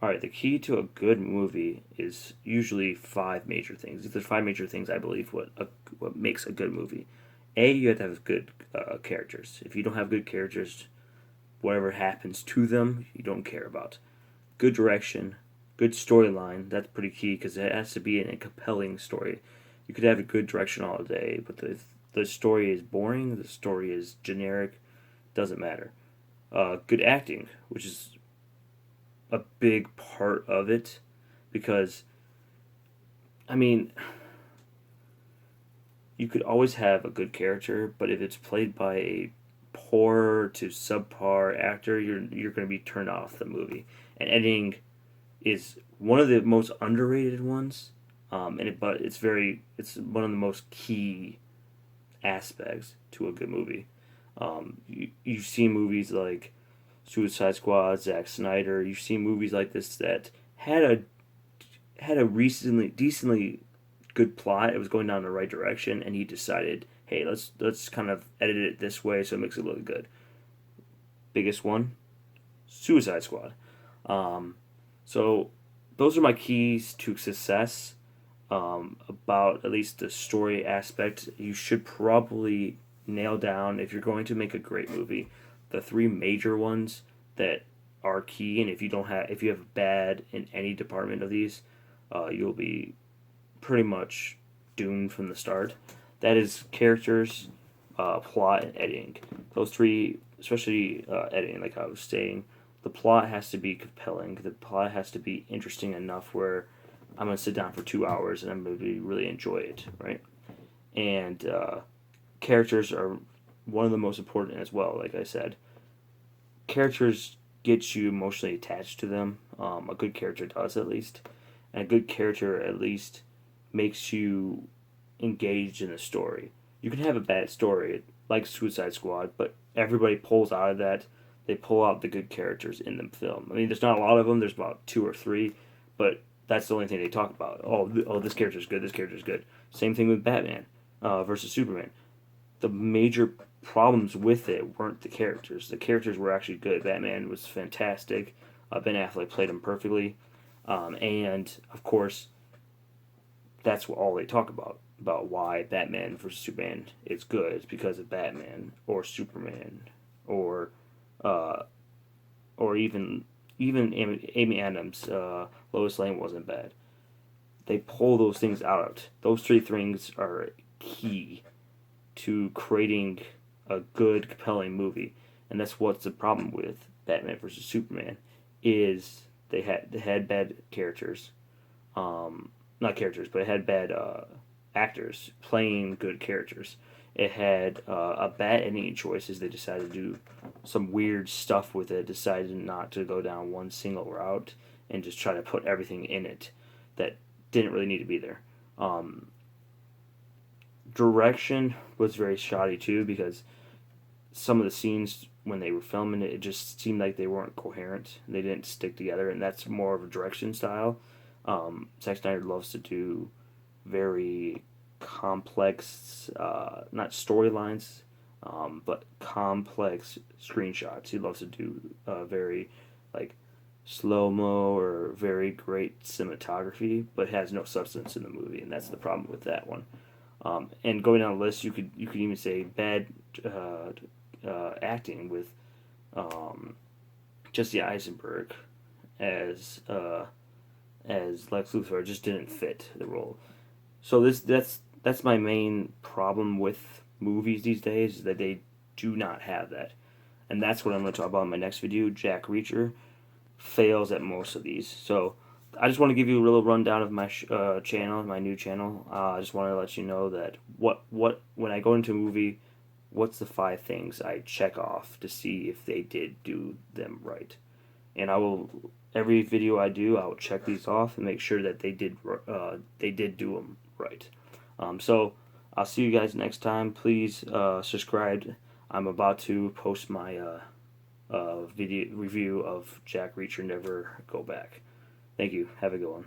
All right, the key to a good movie is usually five major things. There's five major things I believe what makes a good movie. A, you have to have good characters. If you don't have good characters, whatever happens to them, you don't care about. Good direction, good storyline. That's pretty key because it has to be a compelling story. You could have a good direction all day, but the story is boring. The story is generic. Doesn't matter. Good acting, which is a big part of it, because I mean, you could always have a good character, but if it's played by a poor to subpar actor, you're going to be turned off the movie. And editing is one of the most underrated ones, but it's one of the most key aspects to a good movie. You see movies like Suicide Squad, Zack Snyder. You see movies like this that had a recently decently good plot. It was going down the right direction, and he decided, hey, let's kind of edit it this way so it makes it look good. Biggest one, Suicide Squad. Um, so those are my keys to success. About at least the story aspect, you should probably nail down if you're going to make a great movie, the three major ones that are key. And if you have bad in any department of these, you'll be pretty much doomed from the start. That is characters, plot, and editing. Those three, especially editing, like I was saying, the plot has to be compelling. The plot has to be interesting enough where I'm gonna sit down for 2 hours and I'm gonna really enjoy it, right? And characters are one of the most important as well. Like I said, characters get you emotionally attached to them. A good character does at least, and a good character at least makes you engaged in the story. You can have a bad story like Suicide Squad, but everybody pulls out of that. They pull out the good characters in the film. I mean, there's not a lot of them. There's about two or three, but that's the only thing they talk about. Oh, this character's good. This character's good. Same thing with Batman versus Superman. The major problems with it weren't the characters. The characters were actually good. Batman was fantastic. Ben Affleck played him perfectly, and of course, that's what all they talk about why Batman versus Superman is good. It's because of Batman or Superman or uh, or even Amy Adams, Lois Lane wasn't bad. They pull those things out. Those three things are key to creating a good, compelling movie, and that's what's the problem with Batman versus Superman is they had bad characters, not characters, but it had bad actors playing good characters. It had a bad ending choices. They decided to do some weird stuff with it. Decided not to go down one single route and just try to put everything in it that didn't really need to be there. Um, Direction was very shoddy too because some of the scenes when they were filming it, it just seemed like they weren't coherent. They didn't stick together, and that's more of a direction style. Zack Snyder loves to do very complex, not storylines, but complex screenshots. He loves to do very like slow mo or very great cinematography, but has no substance in the movie, and that's the problem with that one. And going down the list, you could even say bad acting with um, Jesse Eisenberg as Lex Luthor just didn't fit the role. So that's my main problem with movies these days is that they do not have that, and that's what I'm going to talk about in my next video. Jack Reacher fails at most of these. So I just want to give you a little rundown of my channel, my new channel. I just want to let you know that what when I go into a movie, what's the five things I check off to see if they did do them right, and I will every video I do, I will check these off and make sure that they did do them right. So I'll see you guys next time. Please subscribe. I'm about to post my video review of Jack Reacher Never Go Back. Thank you. Have a good one.